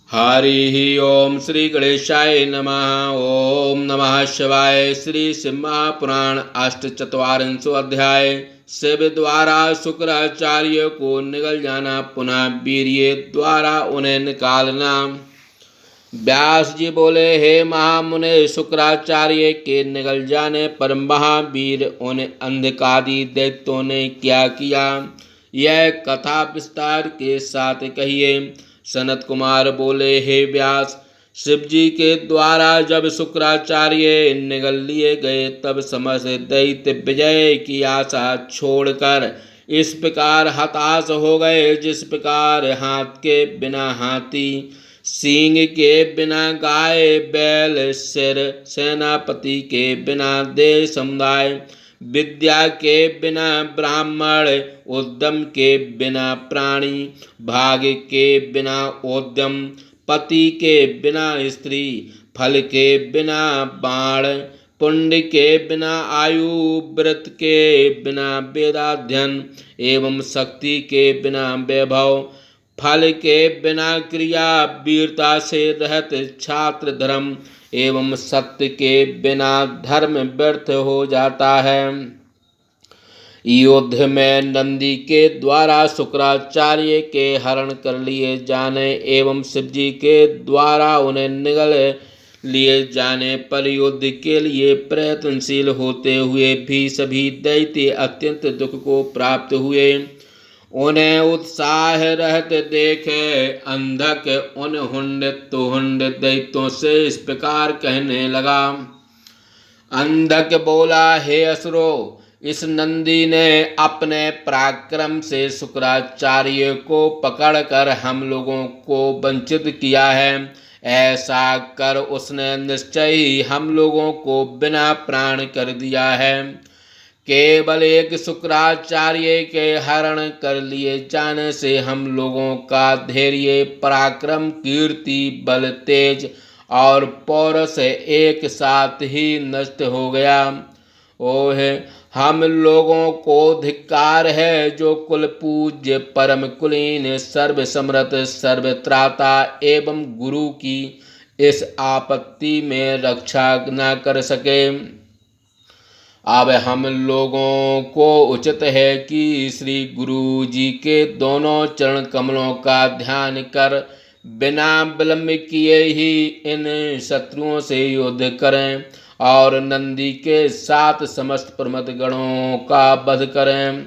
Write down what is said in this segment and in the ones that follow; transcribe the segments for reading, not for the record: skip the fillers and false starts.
हरि ओम श्री गणेशाय नमः। ओम नमः शिवाय। श्री सिंह पुराण अष्टचत्वारिंशो अध्याय। शिव द्वारा शुक्राचार्य को निगल जाना, पुनः वीर्य द्वारा उन्हें निकालना। व्यास जी बोले, हे महामुने, शुक्राचार्य के निगल जाने पर महावीर उन अंधकादि दैत्यों ने क्या किया, यह कथा विस्तार के साथ कहिए। सनत कुमार बोले, हे व्यास, शिव जी के द्वारा जब शुक्राचार्य निगल लिए गए, तब समस्त दैत्य विजय की आशा छोड़कर इस प्रकार हताश हो गए, जिस प्रकार हाथ के बिना हाथी, सींग के बिना गाय बैल, सिर सेनापति के बिना देश समुदाय, विद्या के बिना ब्राह्मण, उद्यम के बिना प्राणी, भाग्य के बिना उद्यम, पति के बिना स्त्री, फल के बिना बाण, पुण्य के बिना आयु, व्रत के बिना वेदाध्ययन, एवं शक्ति के बिना वैभव, फल के बिना क्रिया, वीरता से रहत छात्र धर्म, एवं सत्य के बिना धर्म व्यर्थ हो जाता है। युद्ध में नंदी के द्वारा शुक्राचार्य के हरण कर लिए जाने एवं शिवजी के द्वारा उन्हें निगल लिए जाने पर युद्ध के लिए प्रयत्नशील होते हुए भी सभी दैत्य अत्यंत दुख को प्राप्त हुए। उन्हें उत्साह रहत देखे अंधक उन हुंड दैत्यों से इस प्रकार कहने लगा। अंधक बोला, हे असुरो, इस नंदी ने अपने पराक्रम से शुक्राचार्य को पकड़कर हम लोगों को वंचित किया है। ऐसा कर उसने निश्चय ही हम लोगों को बिना प्राण कर दिया है। केवल एक शुक्राचार्य के हरण कर लिए जाने से हम लोगों का धैर्य, पराक्रम, कीर्ति, बल, तेज और पौरुष एक साथ ही नष्ट हो गया। ओह, हम लोगों को धिक्कार है, जो कुल पूज्य, परम कुलीन, सर्व समर्थ, सर्वत्राता एवं गुरु की इस आपत्ति में रक्षा न कर सके। अब हम लोगों को उचित है कि श्री गुरु जी के दोनों चरण कमलों का ध्यान कर बिना विलंब किए ही इन शत्रुओं से युद्ध करें और नंदी के साथ समस्त प्रमथ गणों का वध करें।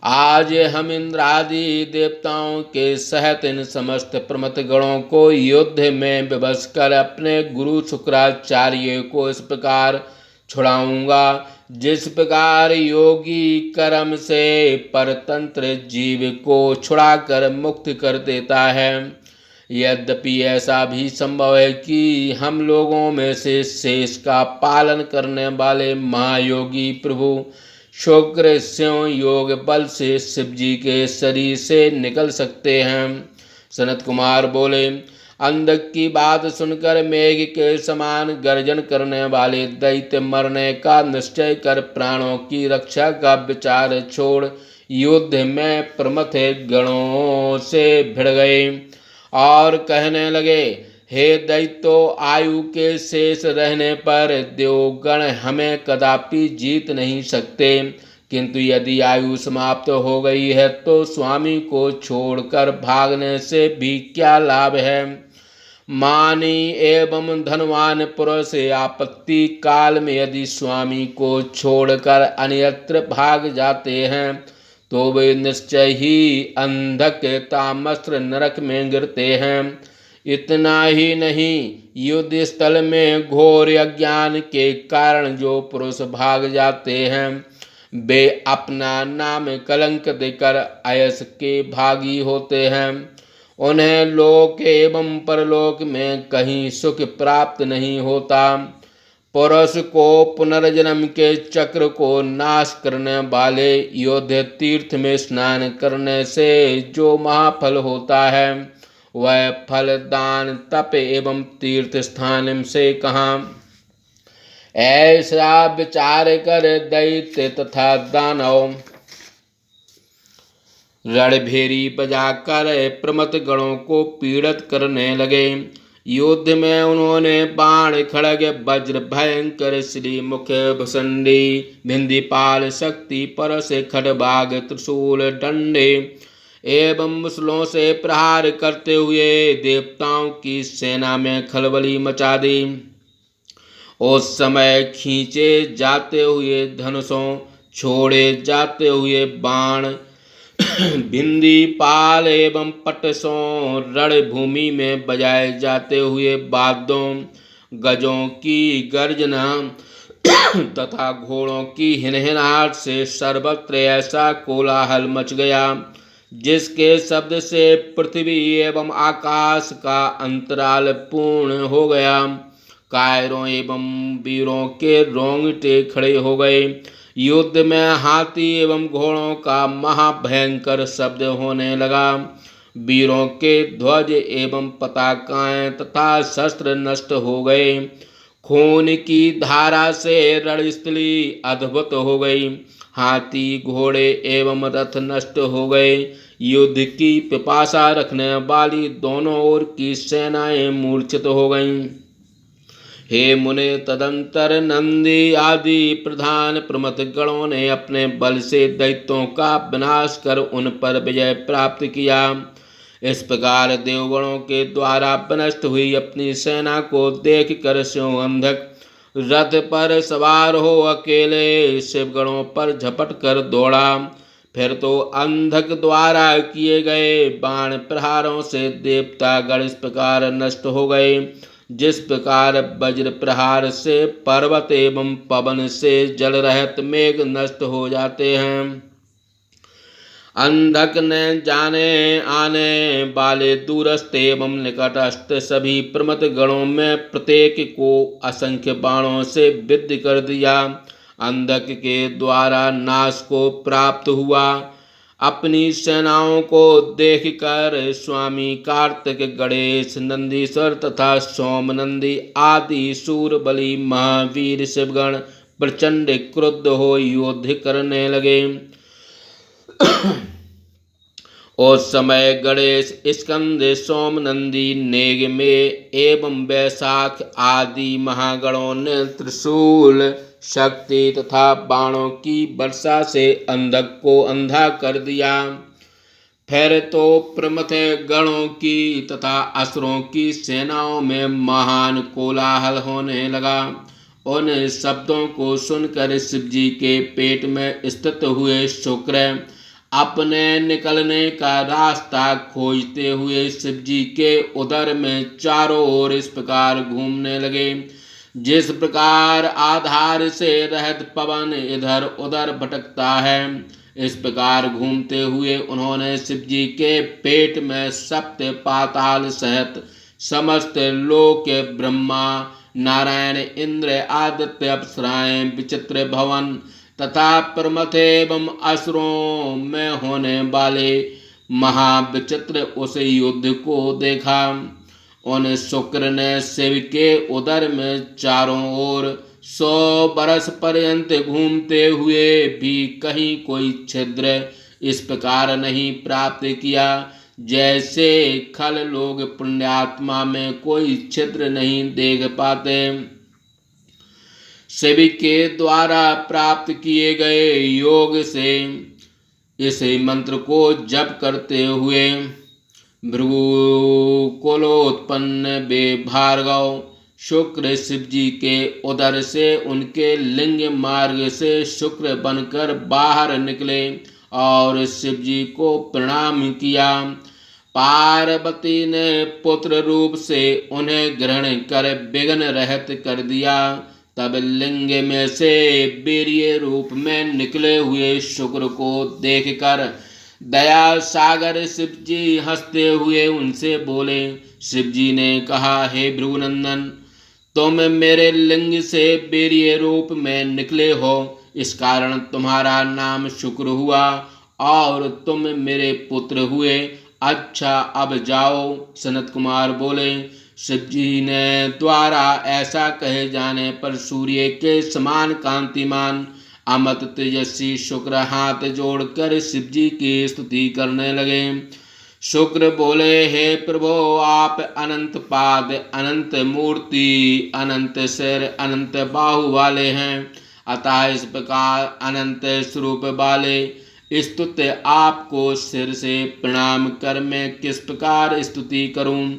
आज हम इंद्रादि देवताओं के सहित इन समस्त प्रमथ गणों को युद्ध में विवश कर अपने गुरु शुक्राचार्य को इस प्रकार छुड़ाऊंगा, जिस प्रकार योगी कर्म से परतंत्र जीव को छुड़ाकर मुक्त कर देता है। यद्यपि ऐसा भी संभव है कि हम लोगों में से शेष का पालन करने वाले महायोगी प्रभु शुक्र स्यों योग बल से शिव जी के शरीर से निकल सकते हैं। सनत कुमार बोले, अंधक की बात सुनकर मेघ के समान गर्जन करने वाले दैत्य मरने का निश्चय कर प्राणों की रक्षा का विचार छोड़ युद्ध में प्रमथ गणों से भिड़ गए और कहने लगे, हे दैत्यों, आयु के शेष रहने पर देवगण हमें कदापि जीत नहीं सकते, किंतु यदि आयु समाप्त हो गई है तो स्वामी को छोड़कर भागने से भी क्या लाभ है। मानी एवं धनवान पुरुष आपत्ति काल में यदि स्वामी को छोड़कर अन्यत्र भाग जाते हैं तो वे निश्चय ही अंधक तामस्त्र नरक में गिरते हैं। इतना ही नहीं, युद्ध स्थल में घोर अज्ञान के कारण जो पुरुष भाग जाते हैं वे अपना नाम कलंक देकर अयस के भागी होते हैं। उन्हें लोक एवं परलोक में कहीं सुख प्राप्त नहीं होता। पुरुष को पुनर्जन्म के चक्र को नाश करने वाले योद्ध तीर्थ में स्नान करने से जो महाफल होता है, वह फल दान, तप एवं तीर्थ स्थान से कहाँ। ऐसा विचार कर दैत्य तथा दानव रणभेरी बजाकर प्रमथ गणों को पीड़ित करने लगे। युद्ध में उन्होंने बाण, खड़ग, वज्र, भयंकर, श्री, मुख, भसंडी, भिंदीपाल, शक्ति, परस, खडभाग, त्रिशूल, डंडे एवं मुसलों से प्रहार करते हुए देवताओं की सेना में खलबली मचा दी। उस समय खींचे जाते हुए धनुषों, छोड़े जाते हुए बाण, भिंदी पाल एवं पटसों, रणभूमि में बजाए जाते हुए वाद्यों, गजों की गर्जना तथा घोड़ों की हिनहिनाहट से सर्वत्र ऐसा कोलाहल मच गया जिसके शब्द से पृथ्वी एवं आकाश का अंतराल पूर्ण हो गया। कायरों एवं वीरों के रोंगटे खड़े हो गए। युद्ध में हाथी एवं घोड़ों का महाभयंकर शब्द होने लगा। वीरों के ध्वज एवं पताकाएं तथा शस्त्र नष्ट हो गए। खून की धारा से रणस्थली अद्भुत हो गई। हाथी, घोड़े एवं रथ नष्ट हो गए। युद्ध की पिपासा रखने वाली दोनों ओर की सेनाएं मूर्छित हो गईं। हे मुने, तदंतर नंदी आदि प्रधान प्रमथ गणों ने अपने बल से दैत्यों का विनाश कर उन पर विजय प्राप्त किया। इस प्रकार देवगणों के द्वारा विनष्ट हुई अपनी सेना को देख कर स्यों अंधक रथ पर सवार हो अकेले शिवगणों पर झपट कर दौड़ा। फिर तो अंधक द्वारा किए गए बाण प्रहारों से देवता गण इस प्रकार नष्ट हो गए जिस प्रकार वज्र प्रहार से पर्वत एवं पवन से जल रहित मेघ नष्ट हो जाते हैं। अंधक ने जाने आने वाले दूरस्थ एवं निकटस्थ सभी प्रमथ गणों में प्रत्येक को असंख्य बाणों से विद्ध कर दिया। अंधक के द्वारा नाश को प्राप्त हुआ। अपनी सेनाओं को देखकर स्वामी कार्तिक, गणेश, नंदीश्वर तथा सोमनंदी आदि सूरबली महावीर शिवगण प्रचंड क्रुद्ध हो युद्ध करने लगे। उस समय गणेश, स्कंद, सोमनंदी, नेगमे एवं वैशाख आदि महागणों ने त्रिशूल, शक्ति तथा बाणों की वर्षा से अंधक को अंधा कर दिया। फिर तो प्रमथ गणों की तथा असुरों की सेनाओं में महान कोलाहल होने लगा। उन शब्दों को सुनकर शिवजी के पेट में स्थित हुए शुक्र अपने निकलने का रास्ता खोजते हुए शिवजी के उदर में चारों ओर इस प्रकार घूमने लगे जिस प्रकार आधार से रहित पवन इधर उधर भटकता है। इस प्रकार घूमते हुए उन्होंने शिवजी के पेट में सप्त पाताल सहित समस्त लोक, ब्रह्मा, नारायण, इंद्र, आदित्य, अप्सराएं, विचित्र भवन तथा प्रमथ एवं असुरों में होने वाले महाविचित्र उस युद्ध को देखा। उन शुक्र ने शिव के उदर में चारों ओर 100 बरस पर्यंत घूमते हुए भी कहीं कोई छिद्र इस प्रकार नहीं प्राप्त किया जैसे खल लोग पुण्यात्मा में कोई छिद्र नहीं देख पाते। शिव के द्वारा प्राप्त किए गए योग से इस मंत्र को जप करते हुए भृगुकुलोत्पन्न वे भार्गव शुक्र शिवजी के उदर से उनके लिंग मार्ग से शुक्र बनकर बाहर निकले और शिवजी को प्रणाम किया। पार्वती ने पुत्र रूप से उन्हें ग्रहण कर विघ्न रहित कर दिया। तब लिंग में से वीर्य रूप में निकले हुए शुक्र को देखकर दया सागर शिवजी हंसते हुए उनसे बोले। शिवजी ने कहा, हे भृगुनंदन, तुम मेरे लिंग से वीर्य रूप में निकले हो, इस कारण तुम्हारा नाम शुक्र हुआ और तुम मेरे पुत्र हुए। अच्छा, अब जाओ। सनत कुमार बोले। शिवजी ने द्वारा ऐसा कहे जाने पर सूर्य के समान कांतिमान अमत तेजस्वी शुक्र हाथ जोड़कर शिव जी की स्तुति करने लगे। शुक्र बोले, हे प्रभो, आप अनंत पाद, अनंत मूर्ति, अनंत सिर, अनंत बाहु वाले हैं, अतः इस प्रकार अनंत स्वरूप वाले स्तुत्य आपको सिर से प्रणाम कर मैं किस प्रकार स्तुति करूं।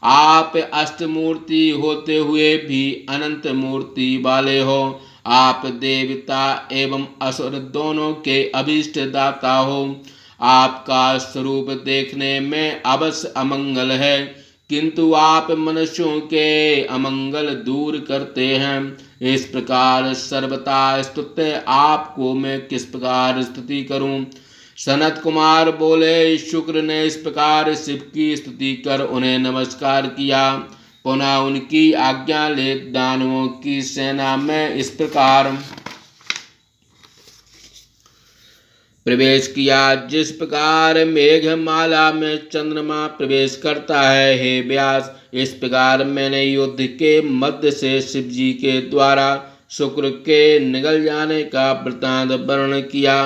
आप अष्टमूर्ति होते हुए भी अनंत मूर्ति वाले हो। आप देवता एवं असुर दोनों के अभीष्ट दाता हो। आपका स्वरूप देखने में अवश्य अमंगल है, किंतु आप मनुष्यों के अमंगल दूर करते हैं। इस प्रकार सर्वथा स्तुत्य आपको मैं किस प्रकार स्तुति करूं। सनत कुमार बोले, शुक्र ने इस प्रकार शिव की स्तुति कर उन्हें नमस्कार किया। पुनः उनकी आज्ञा ले दानवों की सेना में इस प्रकार प्रवेश किया, जिस प्रकार मेघमाला में चंद्रमा प्रवेश करता है। हे व्यास, इस प्रकार मैंने युद्ध के मध्य से शिव जी के द्वारा शुक्र के निगल जाने का वृत्तांत वर्णन किया।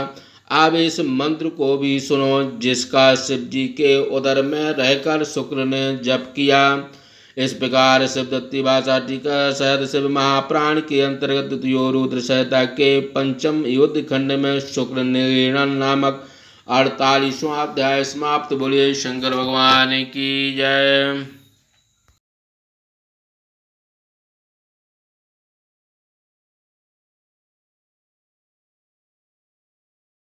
अब इस मंत्र को भी सुनो, जिसका शिव जी के उदर में रहकर शुक्र ने जप किया। इस प्रकार शिवदत्ती भाषा टीका सहित शिव महाप्राण के अंतर्गत द्वितीय रुद्र संहिता के पंचम युद्ध खंड में शुक्र निगीरण नामक 48वां अध्याय समाप्त। बोलिए शंकर भगवान की जय।